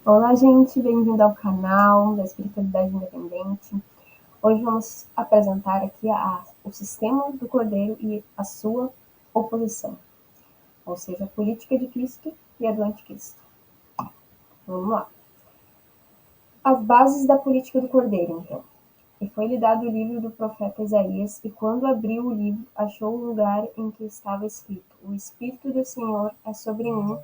Olá, gente, bem-vindo ao canal da Espiritualidade Independente. Hoje vamos apresentar aqui o sistema do Cordeiro e a sua oposição, ou seja, a política de Cristo e a do Anticristo. Vamos lá. As bases da política do Cordeiro, então. E foi-lhe dado o livro do profeta Isaías, e quando abriu o livro, achou o lugar em que estava escrito: O Espírito do Senhor é sobre mim,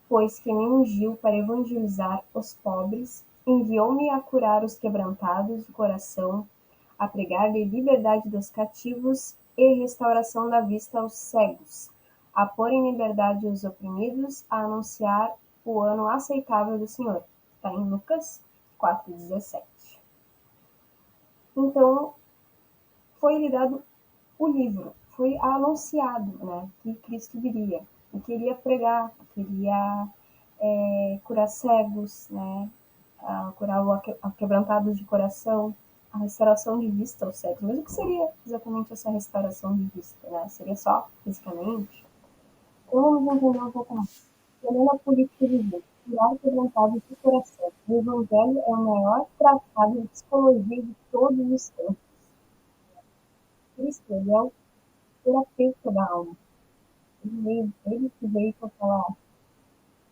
pois que me ungiu para evangelizar os pobres, enviou-me a curar os quebrantados de coração, a pregar-lhe liberdade dos cativos e restauração da vista aos cegos, a pôr em liberdade os oprimidos, a anunciar o ano aceitável do Senhor. Está em Lucas 4,17. Então, foi-lhe dado o livro, foi anunciado, né, que Cristo viria, e queria pregar, queria curar cegos, né, curar quebrantados de coração, a restauração de vista aos cegos. Mas o que seria exatamente essa restauração de vista? Né? Seria só fisicamente? Então vamos entender um pouco mais. Olhando a política de vida, curar quebrantados de coração. O Evangelho é o maior tratado de psicologia de todos os tempos. Cristo, ele é o terapeuta da alma. Ele que veio com aquela,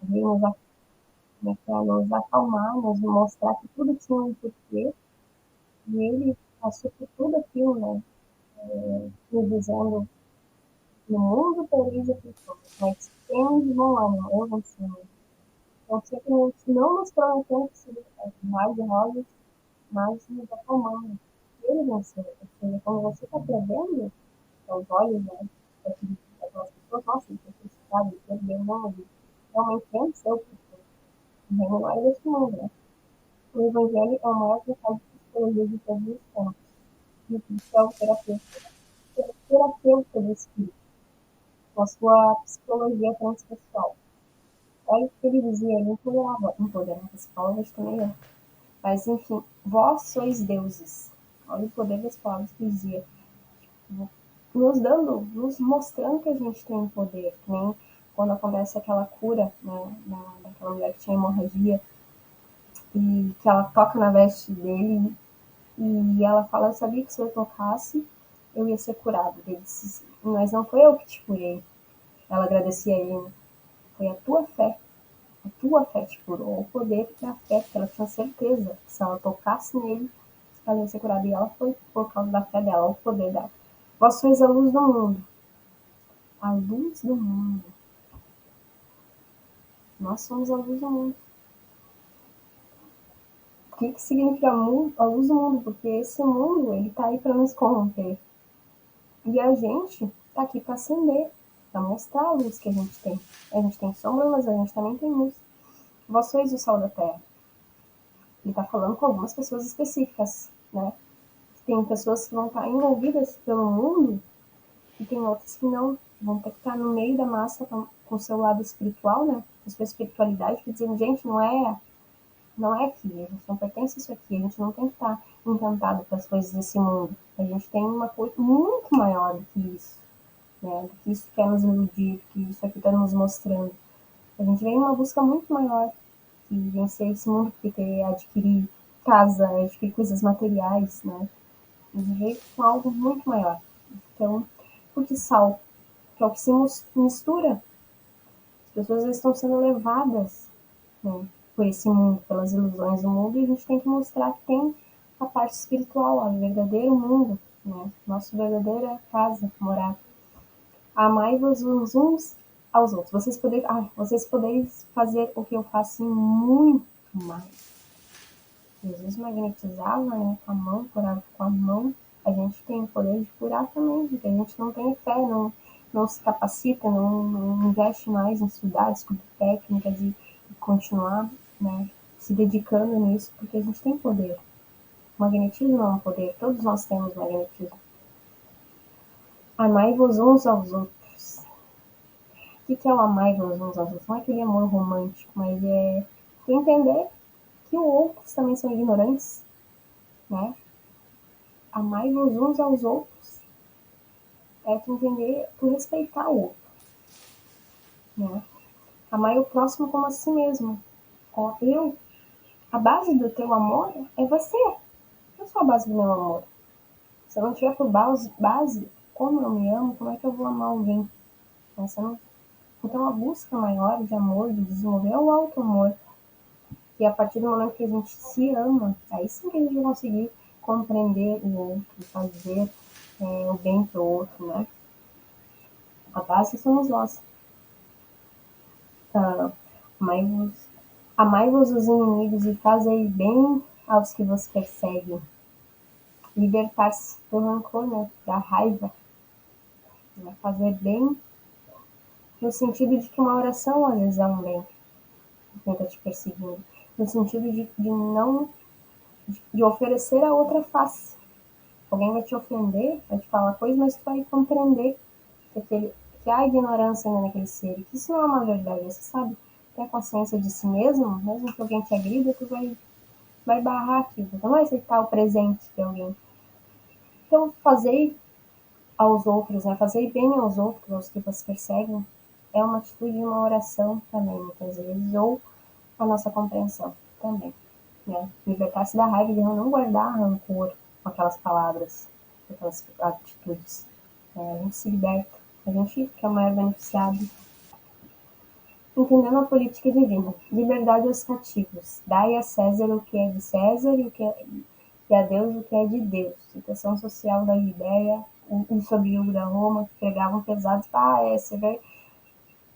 veio nos acalmar, nos mostrar que tudo tinha um porquê, e ele passou por tudo aquilo, né? Me dizendo: no mundo tereis aflições, mas tende bom ânimo, eu venci. Então, simplesmente não nos prometendo que seria mais de rosas, mas nos acalmando. Ele venceu. Ou seja, quando você está perdendo os olhos, né? Aquelas pessoas, nossa, ele foi crucificado, ele perdeu, não, ele realmente venceu, porque o reino não é deste mundo, né? O Evangelho é o maior tratado de psicologia de todos os tempos. E Cristo é o terapeuta do espírito, com a sua psicologia transpessoal. Olha o que ele dizia, ele empoderava as palavras também, né? Mas enfim, vós sois deuses. Olha o poder das palavras que dizia. Nos mostrando que a gente tem poder, nem quando acontece aquela cura, né, daquela mulher que tinha hemorragia, e que ela toca na veste dele, e ela fala: eu sabia que se eu tocasse, eu ia ser curado. Ele disse: mas não foi eu que te curei. Ela agradecia a ele: foi a tua fé. A tua fé te curou. O poder da fé, porque ela tinha certeza que se ela tocasse nele, ela ia ser curada. E ela foi por causa da fé dela, o poder dela. Vós sois a luz do mundo. A luz do mundo. Nós somos a luz do mundo. O que significa a luz do mundo? Porque esse mundo, ele tá aí para nos corromper. E a gente tá aqui para acender, para mostrar a luz que a gente tem. A gente tem sombra, mas a gente também tem luz. Vós sois o sol da terra. Ele está falando com algumas pessoas específicas, né? Tem pessoas que vão estar envolvidas pelo mundo e tem outras que não. Vão ter que estar no meio da massa com o seu lado espiritual, né? Com a sua espiritualidade, dizendo: gente, não é aqui, a gente não pertence a isso aqui, a gente não tem que estar encantado com as coisas desse mundo. A gente tem uma coisa muito maior do que isso, né? Do que isso quer nos iludir, do que isso aqui está nos mostrando. A gente vem numa busca muito maior que vencer esse mundo, que quer adquirir casa, adquirir coisas materiais, né? A gente veio com algo muito maior. Então, por que sal? Que é o que se mistura. As pessoas estão sendo levadas, né, por esse mundo, pelas ilusões do mundo, e a gente tem que mostrar que tem a parte espiritual, o verdadeiro mundo, né? Nossa verdadeira casa, morar. Amai-vos uns aos outros. Vocês podeis fazer o que eu faço e muito mais. Jesus magnetizava, né, com a mão, curava com a mão. A gente tem o poder de curar também, porque a gente não tem fé, não se capacita, não investe mais em estudar, descobrir técnicas e continuar, né, se dedicando nisso, porque a gente tem poder. O magnetismo é um poder, todos nós temos magnetismo. Amai-vos uns aos outros. O que é o amai-vos uns aos outros? Não é aquele amor romântico, mas é entender que os outros também são ignorantes, né? Amai-vos uns aos outros é tu entender, tu respeitar o outro, né? Amar o próximo como a si mesmo. Ó, a base do teu amor é você. Eu sou a base do meu amor. Se eu não tiver por base como eu me amo, como é que eu vou amar alguém? Então a busca maior de amor, de desenvolver, é o auto-amor. E a partir do momento que a gente se ama, aí sim que a gente vai conseguir compreender o outro, fazer o bem para o outro, né? A base somos nós. Ah, amai-vos, amai-vos os inimigos e fazei bem aos que vos perseguem. Libertar-se do rancor, né? Da raiva. Né? Fazer bem no sentido de que uma oração às vezes é um bem que quem está te perseguindo. No sentido de não de oferecer a outra face. Alguém vai te ofender, vai te falar coisa, mas tu vai compreender que há ignorância naquele ser, que isso não é uma verdade. Você sabe, tem a consciência de si mesmo que alguém te agrida, tu vai barrar aquilo, tu não vai aceitar o presente de alguém. Então, fazei aos outros, né? Fazei bem aos outros, aos que vocês perseguem, é uma atitude de uma oração também, muitas vezes, ou a nossa compreensão também. Né? Libertar-se da raiva de não guardar rancor com aquelas palavras, com aquelas atitudes. A gente se liberta, a gente que é o maior beneficiado. Entendendo a política divina. Liberdade aos cativos. Dai a César o que é de César e a Deus o que é de Deus. Situação social da Judéia, um sobre da Roma, que pregavam pesados. Você vê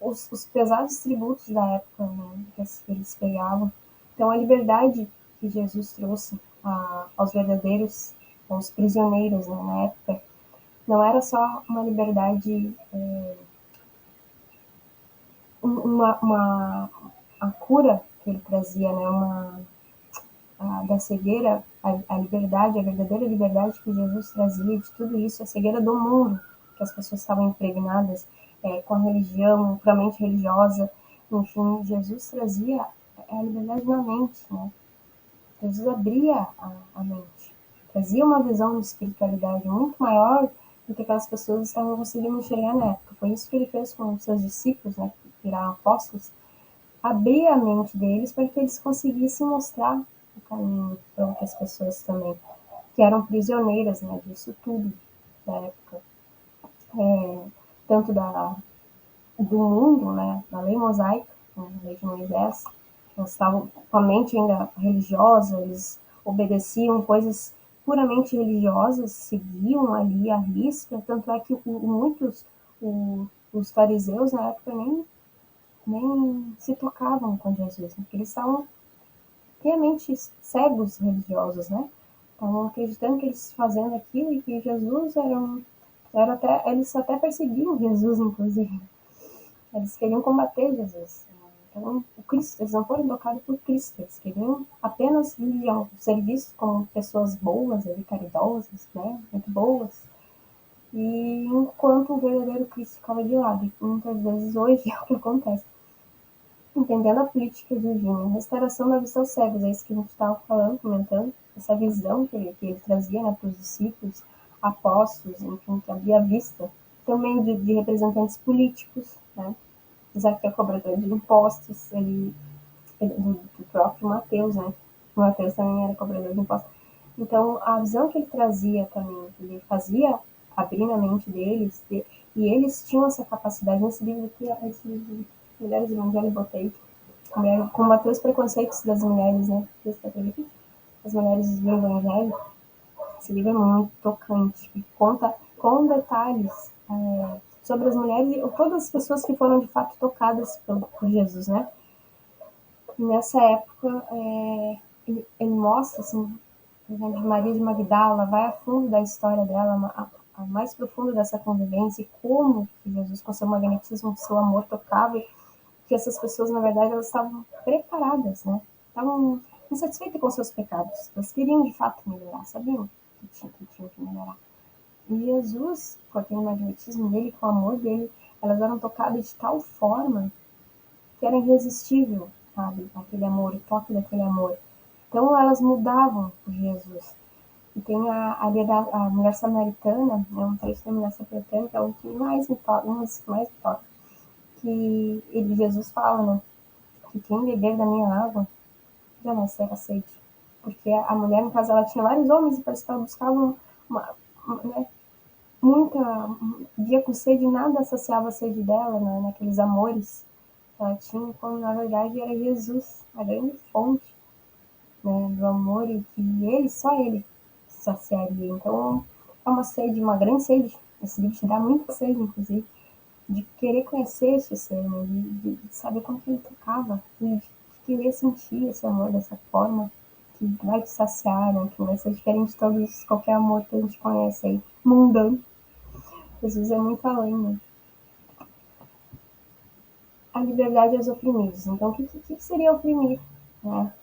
os pesados tributos da época, né, que eles pegavam. Então, a liberdade que Jesus trouxe aos verdadeiros, aos prisioneiros, né, na época, não era só uma liberdade, a cura que ele trazia, né, da cegueira, a liberdade, a verdadeira liberdade que Jesus trazia de tudo isso, a cegueira do mundo, que as pessoas estavam impregnadas com a religião, puramente religiosa. Enfim, Jesus trazia a liberdade na mente, né? Jesus abria a mente, trazia uma visão de espiritualidade muito maior do que aquelas pessoas estavam conseguindo enxergar na época. Foi isso que ele fez com os seus discípulos, né, que viraram apóstolos, abrir a mente deles para que eles conseguissem mostrar o caminho para outras pessoas também, que eram prisioneiras, né, disso tudo da época, tanto do mundo, né, da lei mosaica, né, da lei de Moisés. Eles estavam com a mente ainda religiosa, eles obedeciam coisas puramente religiosas, seguiam ali a risca, tanto é que muitos, os fariseus na época nem se tocavam com Jesus, né? Porque eles estavam realmente cegos religiosos, né? Estavam acreditando que eles fazendo aquilo e que Jesus era até, eles até perseguiam Jesus, inclusive. Eles queriam combater Jesus. Então, o Cristo, eles não foram tocados por Cristo, eles queriam apenas ser vistos como pessoas boas, caridosas, né? Muito boas. E enquanto o verdadeiro Cristo ficava de lado, e muitas vezes hoje é o que acontece. Entendendo a política divina, a restauração da vista aos cegos, é isso que a gente estava falando, comentando, essa visão que ele trazia, né, para os discípulos, apóstolos, enfim, que abria a vista, também de representantes políticos, né, Zaqueu cobrador de impostos, do próprio Mateus, né, o Mateus também era cobrador de impostos. Então, a visão que ele trazia também, que ele fazia abrir na mente deles, e eles tinham essa capacidade, nesse livro aqui, esse livro, Mulheres do Evangelho, eu botei, combater os preconceitos das mulheres, né, as mulheres do Evangelho. Esse livro é muito tocante, e conta com detalhes sobre as mulheres e todas as pessoas que foram de fato tocadas por Jesus, né. E nessa época, ele mostra, assim, por exemplo, Maria de Magdala, vai a fundo da história dela, a mais profundo dessa convivência, e como que Jesus, com seu magnetismo, seu amor, tocava, que essas pessoas, na verdade, elas estavam preparadas, né? Estavam insatisfeitas com seus pecados. Elas queriam, de fato, melhorar, sabiam que tinham que melhorar. E Jesus, com aquele magnetismo dele, com o amor dele, elas eram tocadas de tal forma que era irresistível, sabe? Aquele amor, o toque daquele amor. Então elas mudavam por Jesus. E tem a mulher samaritana, né, um trecho da mulher samaritana, que é o que mais me toca, que Jesus fala, né? que quem beber da minha água jamais terá sede. Porque a mulher, no caso, ela tinha vários homens e parece que ela buscava né, muita. Via com sede, nada associava a sede dela, né, naqueles amores que ela tinha, quando na verdade era Jesus, a grande fonte, né, do amor e que ele, só ele, saciaria. Então, é uma sede, uma grande sede. Esse livro te dá muita sede, inclusive, de querer conhecer esse ser, né, de saber como que ele tocava, de querer sentir esse amor dessa forma, que vai te saciar, né, que vai ser diferente de todos, qualquer amor que a gente conhece aí, mundano. Jesus é muito além, né? A liberdade aos oprimidos. Então, o que seria oprimir? Né?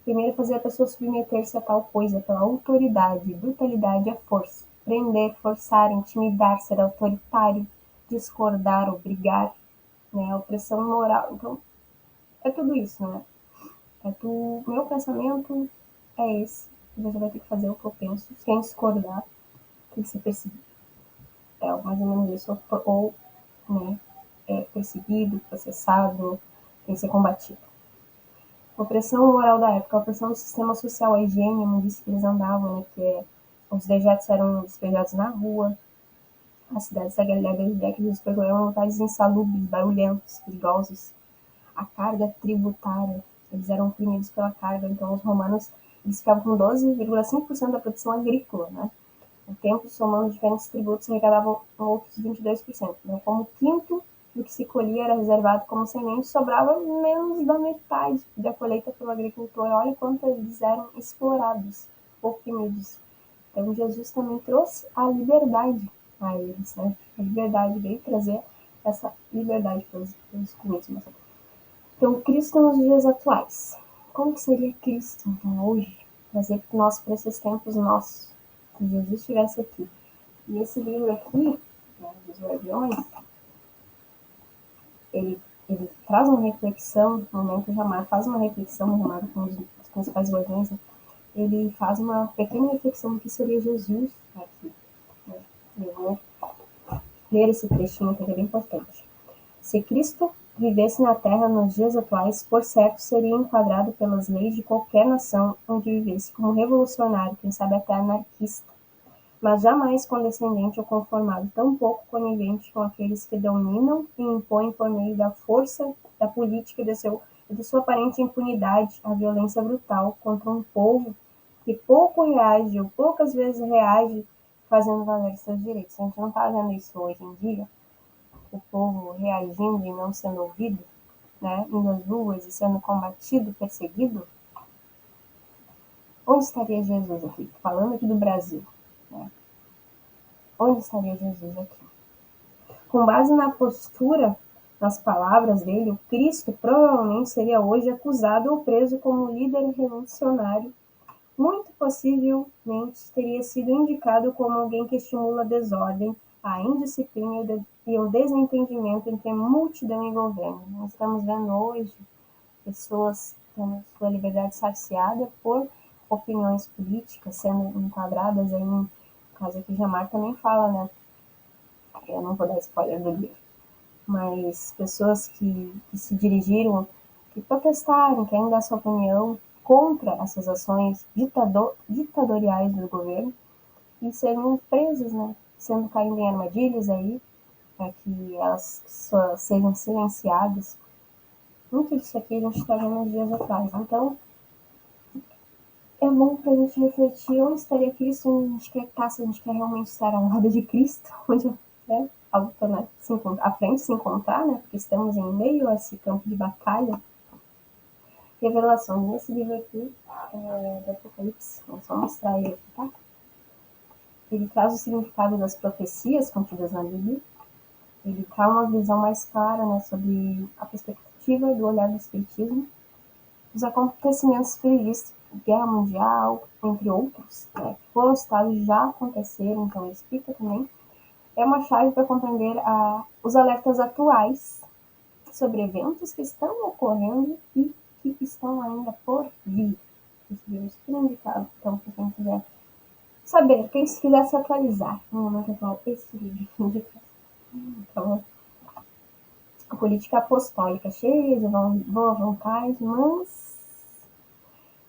Primeiro, fazer a pessoa submeter-se a tal coisa pela autoridade, brutalidade, a força. Prender, forçar, intimidar, ser autoritário, discordar, obrigar, né? A opressão moral. Então, é tudo isso, né? Meu pensamento é esse. Você vai ter que fazer o que eu penso, sem discordar, tem que ser perseguido. É mais ou menos isso. Ou né, perseguido, processado, tem que ser combatido. Opressão moral da época, a opressão do sistema social, a higiene, não disse que eles andavam, né, que os dejetos eram despejados na rua, a cidade da Galileia desde décadas percorreram locais insalubres, barulhentos, perigosos. A carga tributária, eles eram oprimidos pela carga, então os romanos eles ficavam com 12,5% da produção agrícola, né? O tempo, somando diferentes tributos, arrecadavam outros 22%. Então, como quinto do que se colhia era reservado como semente, sobrava menos da metade da colheita pelo agricultor. Olha quanto eles eram explorados, oprimidos. Então, Jesus também trouxe a liberdade a eles, né? A liberdade veio trazer essa liberdade para os mesmos. Então, Cristo nos dias atuais. Como seria Cristo, então, hoje? Trazer nós para esses tempos nossos. Se Jesus estivesse aqui. E esse livro aqui, né, dos Guardiões, ele traz uma reflexão, no momento Jamar faz uma reflexão, Jamar com os principais guardiões, né? Ele faz uma pequena reflexão do que seria Jesus aqui. Né? Eu vou ler esse trechinho que é bem importante. Se Cristo vivesse na Terra nos dias atuais, por certo seria enquadrado pelas leis de qualquer nação onde vivesse como revolucionário, quem sabe até anarquista, mas jamais condescendente ou conformado, tampouco conivente com aqueles que dominam e impõem por meio da força da política e de sua aparente impunidade a violência brutal contra um povo que pouco reage ou poucas vezes reage fazendo valer seus direitos. A gente não está vendo isso hoje em dia, o povo reagindo e não sendo ouvido, né, indo às ruas e sendo combatido, perseguido. Onde estaria Jesus aqui? Falando aqui do Brasil, né? Onde estaria Jesus aqui? Com base na postura, nas palavras dele, o Cristo provavelmente seria hoje acusado ou preso como líder revolucionário. Muito possivelmente teria sido indicado como alguém que estimula a desordem, a indisciplina e o desentendimento entre multidão e governo. Nós estamos vendo hoje pessoas tendo sua liberdade cerceada por opiniões políticas sendo enquadradas aí, no caso aqui, Jamar também fala, né? Eu não vou dar spoiler do livro, mas pessoas que se dirigiram, que protestaram, querem dar sua opinião contra essas ações ditatoriais do governo e serem presas, né? Sendo caindo em armadilhas aí, para que elas sejam silenciadas. Muito disso aqui a gente está vendo nos dias atrás. Então, é bom para a gente refletir onde estaria Cristo, onde a gente quer estar, se a gente quer realmente estar ao lado de Cristo, onde, né, à frente se encontrar, né, porque estamos em meio a esse campo de batalha. Revelação, nesse livro aqui, do Apocalipse, vou só mostrar ele aqui, tá? Ele traz o significado das profecias contidas na Bíblia, ele traz uma visão mais clara, né, sobre a perspectiva do olhar do Espiritismo, os acontecimentos previstos, Guerra Mundial, entre outros, né, que foram citados já aconteceram, então ele explica também, é uma chave para compreender os alertas atuais sobre eventos que estão ocorrendo e que estão ainda por vir. Esse livro é super indicado, então, para quem quiser saber, quem quiser se atualizar no momento atual, esse livro é indicado. Tá bom? A política apostólica, cheia de boa vontade, mas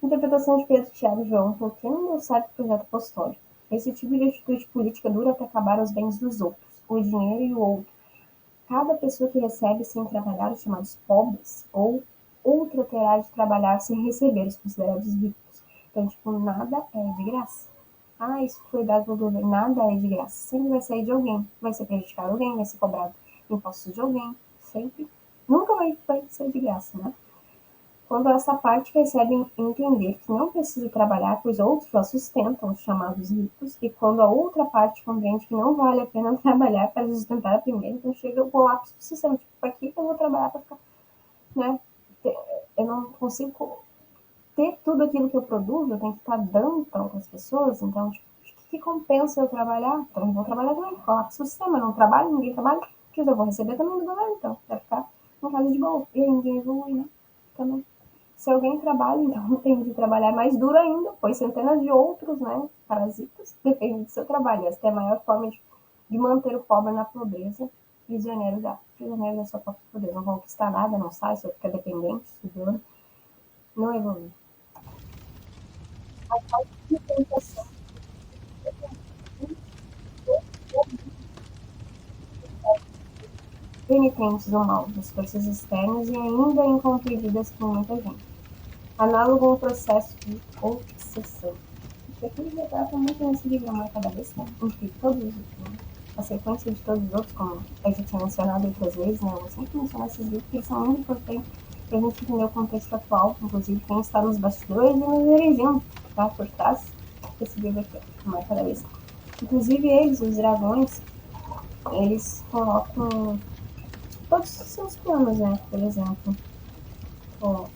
interpretação de Pedro, Tiago e João, porque não deu certo o projeto apostólico. Esse tipo de atitude política dura até acabar os bens dos outros, o dinheiro e o outro. Cada pessoa que recebe sem trabalhar, os chamados pobres, ou outra terá de trabalhar sem receber, os considerados ricos. Então, tipo, nada é de graça. Ah, isso foi dado pelo governo, nada é de graça. Sempre vai sair de alguém, vai ser prejudicado alguém, vai ser cobrado impostos de alguém, sempre. Nunca vai ser de graça, né? Quando essa parte recebe entender que não precisa trabalhar, pois outros a sustentam, os chamados ricos, e quando a outra parte compreende que não vale a pena trabalhar para sustentar a primeira, então chega o colapso do sistema. Tipo, para que eu vou trabalhar para ficar, né? Eu não consigo ter tudo aquilo que eu produzo, eu tenho que estar dando para outras pessoas, então, tipo, o que compensa eu trabalhar? Então, eu vou trabalhar também, colapso do sistema, eu não trabalho, ninguém trabalha, que eu vou receber também do governo, então, vai ficar em casa de boa, e aí ninguém evolui, né? Também. Se alguém trabalha, então tem de trabalhar mais duro ainda, pois centenas de outros, né, parasitas, dependem do seu trabalho. Esta é a maior forma de manter o pobre na pobreza, prisioneiro da sua própria pobreza. Não conquista nada, não sai, só fica dependente, estudando, não evolui. A falta de tentação penitentes do mal, das forças externas e ainda incompreendidas por muita gente. Análogo a um processo de obsessão. Porque aqui ele retrata muito nesse livro Amor Cada Vez, né? Entre todos os outros, a sequência de todos os outros, como a gente tinha mencionado outras vezes, né? Eu sempre menciono esses livros porque eles são muito importantes para a gente entender o contexto atual, inclusive quem está nos bastidores e nos dirigindo, tá? Por trás desse livro aqui, Amor Cada Vez. Inclusive eles, os dragões, eles colocam todos os seus planos, né? Por exemplo, ó,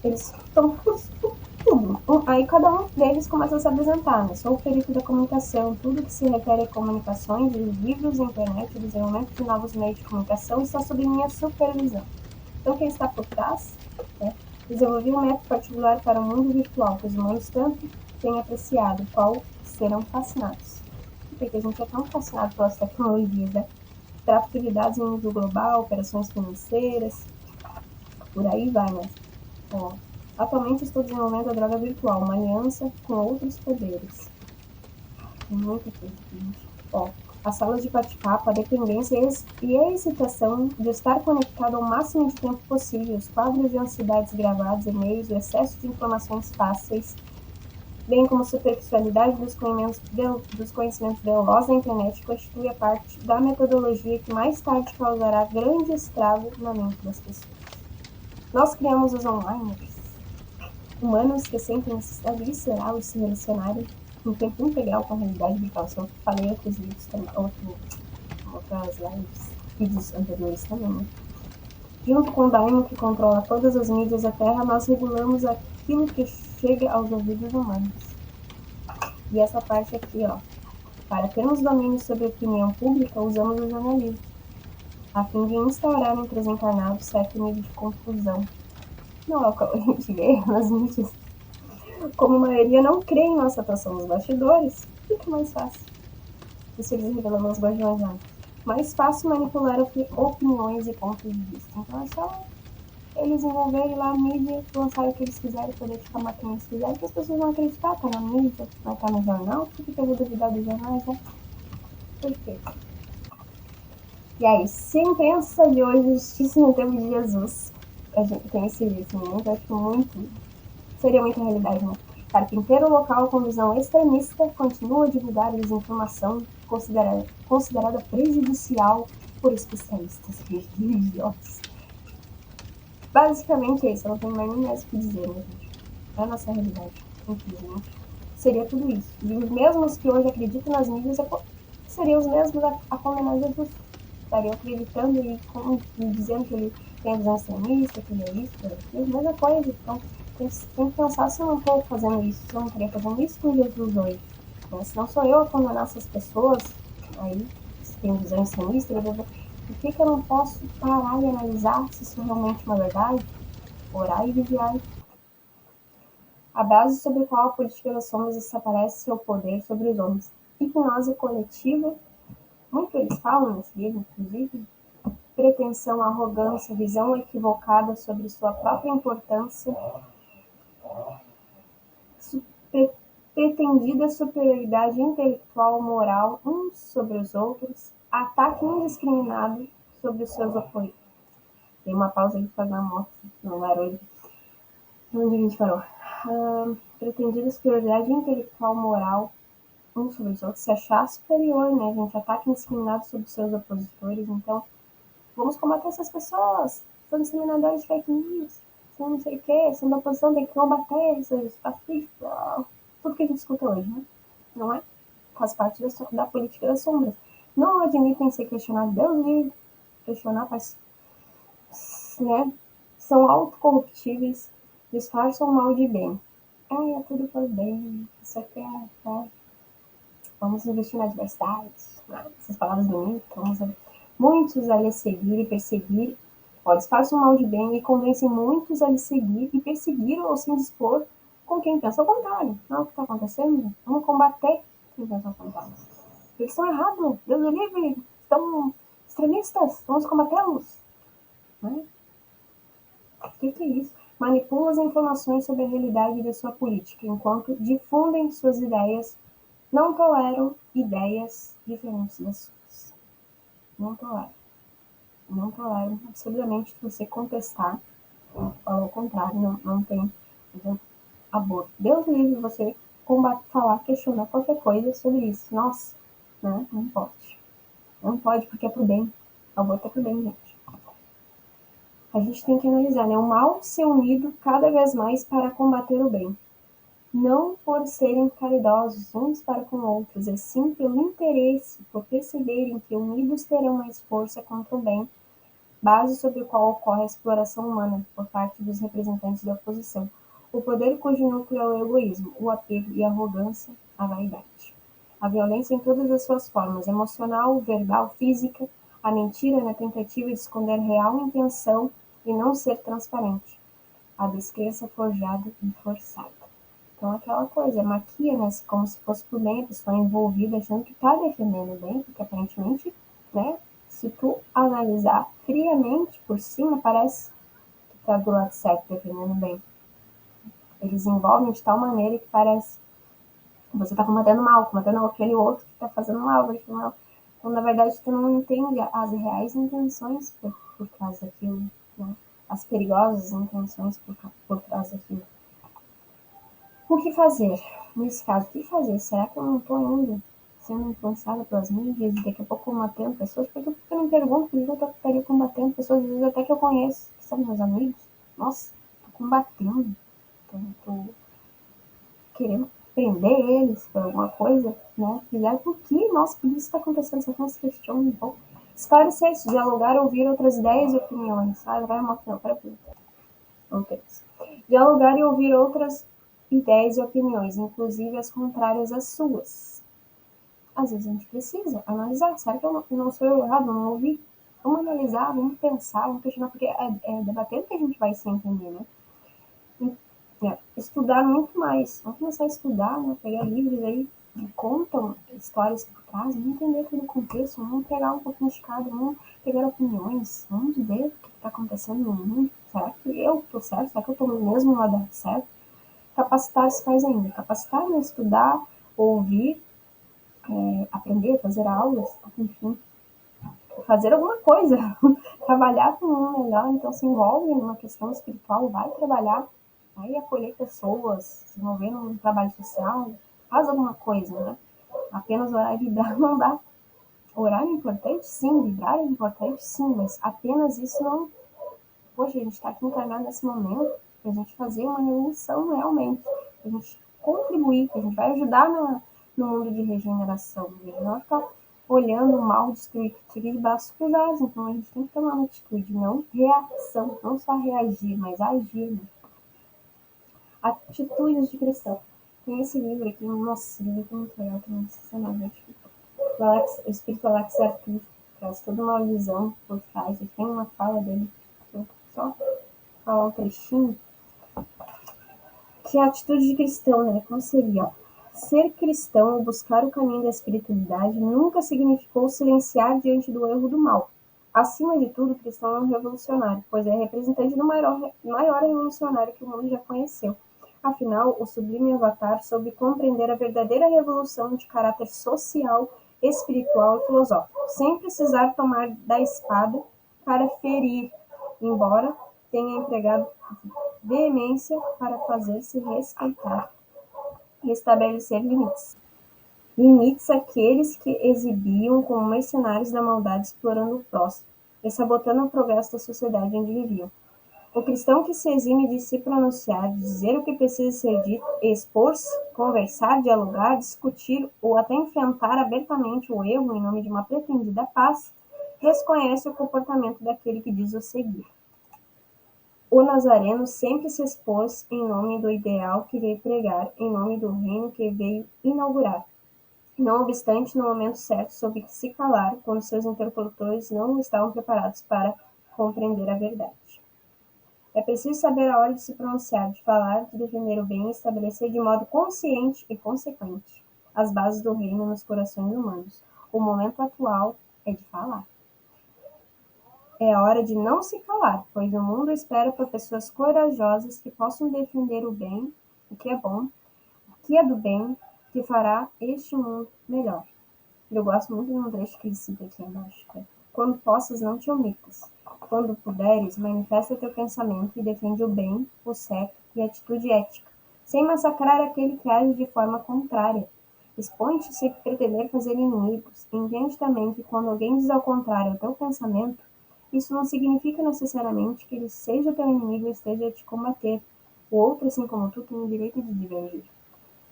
eles estão tudo. Aí cada um deles começa a se apresentar, né? Sou o perito da comunicação, tudo que se refere a comunicações, livros, internet, desenvolvimento de novos meios de comunicação está sob minha supervisão. Então quem está por trás, né? Desenvolvi um método particular para o mundo virtual, que os humanos tanto têm apreciado, qual serão fascinados. Porque a gente é tão fascinado pelas tecnologias, né? Tráfico de dados em nível global, operações financeiras, por aí vai, né? Ó, atualmente estou desenvolvendo a droga virtual, uma aliança com outros poderes. Tem muita coisa, gente. Ó, as salas de bate-papo, a dependência e a excitação de estar conectado ao máximo de tempo possível, os quadros de ansiedades gravados, e-mails, o excesso de informações fáceis, bem como a superficialidade dos conhecimentos veloz da internet constitui a parte da metodologia que mais tarde causará grande estrago na mente das pessoas. Nós criamos os online, humanos que sentem necessidade visceral de se relacionarem em tempo integral com a realidade virtual. Isso eu falei outros vídeos também, outras lives, vídeos anteriores também, né? Junto com o Daimon, que controla todas as mídias da Terra, nós regulamos aquilo que chega aos ouvidos humanos. E essa parte aqui, ó. Para termos domínio sobre a opinião pública, usamos o jornalismo, a fim de instaurar entre os encarnados certo nível de confusão. Não é o que a gente vê nas mídias. Como a maioria não crê em nossa atuação nos bastidores, fica mais fácil. Isso eles revelam nos guardiões lá. Mais fácil manipular opiniões e pontos de vista. Então é só eles envolverem lá a mídia, lançarem o que eles quiserem, poder chamar quem eles quiserem, que as pessoas vão acreditar, tá na mídia, vai estar no jornal, por que eu vou duvidar dos jornais, né? Perfeito. E aí, sentença de hoje, justiça no tempo de Jesus. A gente tem esse livro, eu acho muito. Seria muita realidade, né? Carpinteiro local com visão extremista continua a divulgar desinformação considerada prejudicial por especialistas religiosos. Basicamente é isso, eu não tenho mais nem mais o que dizer, né, gente? É a nossa realidade, infelizmente. Seria tudo isso. E os mesmos que hoje acreditam nas mídias seriam os mesmos a condenar Jesus. Estariam acreditando e dizendo que ele tem a visão extremista, que ele é isso, que ele é aquilo, mesma coisa. Então, tem que pensar se eu não estou fazendo isso, se eu não estaria fazendo isso com Jesus hoje. Né? Se não sou eu a condenar essas pessoas, aí, se tem visão extremista, por que eu não posso parar e analisar se isso é realmente uma verdade? Orar e vigiar. A base sobre a qual a política das sombras estabelece seu poder sobre os homens. Hipnose coletiva, muito eles falam nesse livro, inclusive, pretensão, arrogância, visão equivocada sobre sua própria importância, pretendida superioridade intelectual, moral uns sobre os outros, ataque indiscriminado sobre os seus oponentes. Tem uma pausa aí para dar moto no barulho. Onde a gente parou? Pretendida superioridade intelectual, moral uns sobre os outros, se achar superior, né, gente? Ataque indiscriminado sobre os seus opositores. Então, vamos combater essas pessoas. São disseminadores de fake news. São não sei o quê. São da oposição, tem que combater esses fascistas. Tudo que a gente escuta hoje, né? Não é? Faz parte da política das sombras. Não admitem ser questionados. Deus livre. Questionar faz, né? São autocorruptíveis. Disfarçam o mal de bem. É tudo pelo bem. Isso aqui é. Vamos investir na diversidade. Né? Essas palavras bonitas. Muitos a lhe seguir e perseguir. Disfarçam o mal de bem e convencem muitos a lhe seguir e perseguir ou se indispor com quem pensa ao contrário. Não é o que está acontecendo? Vamos combater quem pensa ao contrário. Eles estão errados. Deus o livre. Estão extremistas. Vamos combatê-los. Né? O que é isso? Manipulam as informações sobre a realidade de sua política, enquanto difundem suas ideias, não toleram ideias diferentes das suas. Não toleram. Não toleram absolutamente que você contestar, ao contrário, não tem aborto. Deus livre você falar, questionar qualquer coisa sobre isso. Nossa, né? Não pode. Não pode porque é pro bem. Aborto é pro bem, gente. A gente tem que analisar, né? O mal ser unido cada vez mais para combater o bem. Não por serem caridosos uns para com outros, e sim pelo interesse, por perceberem que unidos terão mais força contra o bem, base sobre a qual ocorre a exploração humana por parte dos representantes da oposição. O poder cujo núcleo é o egoísmo, o apego e a arrogância, a vaidade. A violência em todas as suas formas, emocional, verbal, física, a mentira na tentativa de esconder real intenção e não ser transparente, a descrença forjada e forçada. Então, aquela coisa, maquia, né, como se fosse por bem, a pessoa envolvida achando que está defendendo bem, porque aparentemente, né, se tu analisar friamente por cima, parece que está do lado certo, defendendo bem. Eles envolvem de tal maneira que parece que você está combatendo mal, combatendo aquele outro que está fazendo mal, então, na verdade, tu não entende as reais intenções por trás daquilo, né? As perigosas intenções por trás daquilo. O que fazer? Nesse caso, o que fazer? Será que eu não estou ainda sendo influenciada pelas mídias e daqui a pouco combatendo pessoas? Porque eu me pergunto por que eu estaria combatendo pessoas, às vezes até que eu conheço, que são meus amigos. Nossa, estou combatendo. Estou querendo prender eles por alguma coisa, né? Fizeram por que? Nossa, por isso está acontecendo? Você não se questiona um pouco. Esclarecer isso, dialogar, ouvir outras ideias e opiniões. Vai uma opinião, dialogar e ouvir outras ideias e opiniões, inclusive as contrárias às suas. Às vezes a gente precisa analisar, será que eu não sou eu errado, não ouvi? Vamos analisar, vamos pensar, vamos questionar, porque é debatendo que a gente vai se entender, né? Estudar muito mais, vamos começar a estudar, né? Pegar livros aí que contam histórias por trás, vamos entender todo o contexto, vamos pegar um pouquinho de cada, vamos pegar opiniões, vamos ver o que está acontecendo no mundo, será que eu estou certo, será que eu estou mesmo no lado certo? Capacitar-se faz ainda. Capacitar, né? Estudar, ouvir, aprender, fazer aulas, enfim. Fazer alguma coisa. Trabalhar com um melhor. Então, se envolve numa questão espiritual, vai trabalhar, vai acolher pessoas, se envolver num trabalho social, faz alguma coisa, né? Apenas orar e vibrar não dá. Orar é importante? Sim. Vibrar é importante? Sim. Mas apenas isso não... Poxa, a gente está aqui encarnado nesse momento para a gente fazer uma revolução realmente, para a gente contribuir, que a gente vai ajudar no mundo de regeneração. A gente não vai ficar olhando o mal destruir de braços cruzados. Então a gente tem que tomar uma atitude, não reação, não só reagir, mas agir. Né? Atitudes de cristão. Tem esse livro aqui, nossa, esse livro é muito legal, também sensacional. O Espírito Alex Arthur traz toda uma visão por trás, e tem uma fala dele. Só falar um trechinho, que é a atitude de cristão, né? Como seria? Ser cristão ou buscar o caminho da espiritualidade nunca significou silenciar diante do erro do mal, Acima de tudo, o cristão é um revolucionário, pois é representante do maior revolucionário que o mundo já conheceu. Afinal, o sublime Avatar soube compreender a verdadeira revolução de caráter social, espiritual e filosófico, sem precisar tomar da espada para ferir, embora tenha empregado veemência para fazer-se respeitar e estabelecer limites. Limites àqueles que exibiam como mercenários da maldade, explorando o próximo e sabotando o progresso da sociedade onde viviam. O cristão que se exime de se pronunciar, de dizer o que precisa ser dito, expor-se, conversar, dialogar, discutir ou até enfrentar abertamente o erro em nome de uma pretendida paz, desconhece o comportamento daquele que diz o seguir. O Nazareno sempre se expôs em nome do ideal que veio pregar, em nome do reino que veio inaugurar. Não obstante, no momento certo, soube que se calar quando seus interlocutores não estavam preparados para compreender a verdade. É preciso saber a hora de se pronunciar, de falar, de defender o bem e estabelecer de modo consciente e consequente as bases do reino nos corações humanos. O momento atual é de falar. É hora de não se calar, pois o mundo espera por pessoas corajosas que possam defender o bem, o que é bom, o que é do bem, que fará este mundo melhor. Eu gosto muito de um trecho que ele cita aqui embaixo. Quando possas, não te omitas. Quando puderes, manifesta teu pensamento e defende o bem, o certo e a atitude ética, sem massacrar aquele que age de forma contrária. Expõe-te sem pretender fazer inimigos. Entende também que quando alguém diz ao contrário ao teu pensamento, isso não significa necessariamente que ele seja teu inimigo e esteja a te combater. O outro, assim como tu, tem o direito de divergir.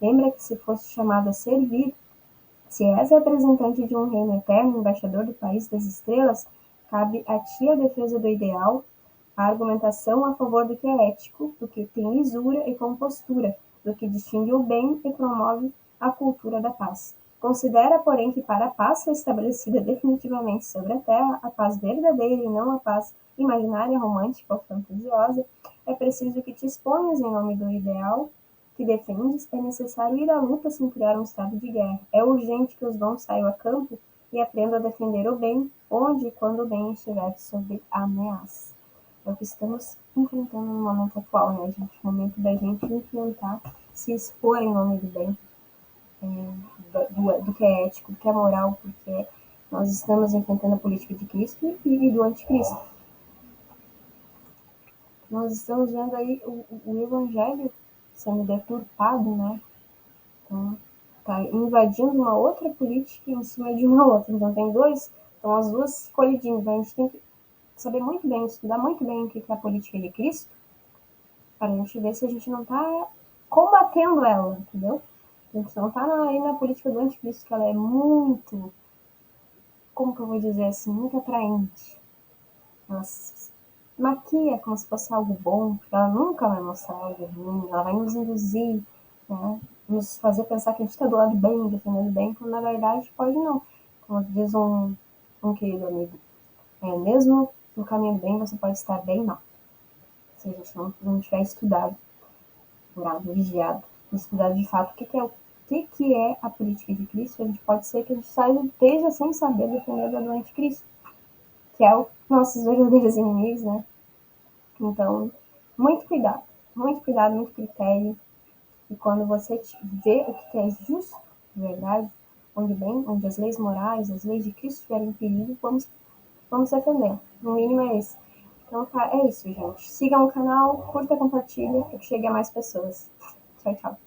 Lembra que se fosse chamado a servir, se és representante de um reino eterno, embaixador do país das estrelas, cabe a ti a defesa do ideal, a argumentação a favor do que é ético, do que tem lisura e compostura, do que distingue o bem e promove a cultura da paz. Considera, porém, que para a paz ser estabelecida definitivamente sobre a terra, a paz verdadeira e não a paz imaginária, romântica ou fantasiosa, é preciso que te exponhas em nome do ideal que defendes, é necessário ir à luta sem criar um estado de guerra. É urgente que os bons saiam a campo e aprendam a defender o bem, onde e quando o bem estiver sob ameaça. É o que estamos enfrentando no momento atual, né, gente? O momento da gente enfrentar, se expor em nome do bem, do que é ético, do que é moral, porque nós estamos enfrentando a política de Cristo e do anticristo. Nós estamos vendo aí o evangelho sendo deturpado, né? Então, tá invadindo uma outra política em cima de uma outra. Então, tem dois, então as duas colidindo. Então, a gente tem que saber muito bem, estudar muito bem o que é a política de Cristo, para a gente ver se a gente não está combatendo ela, entendeu? A gente não está aí na política do anticristo, que ela é muito, como que eu vou dizer assim, muito atraente. Ela maquia como se fosse algo bom, porque ela nunca vai mostrar algo ruim, ela vai nos induzir, né? Nos fazer pensar que a gente está do lado bem, defendendo bem, quando na verdade pode não. Como diz um querido amigo, mesmo no caminho do bem você pode estar bem mal. Se a gente não tiver estudado, curado, vigiado, estudado de fato o que é a política de Cristo, a gente pode ser que a gente esteja sem saber defender a do anticristo, que é os nossos verdadeiros inimigos, né? Então, muito cuidado, muito critério. E quando você vê o que é justo, de verdade, onde as leis morais, as leis de Cristo estiverem em perigo, vamos defender. No mínimo é isso. Então, tá, é isso, gente. Sigam o canal, curta, compartilha, para que chegue a mais pessoas. Tchau, tchau.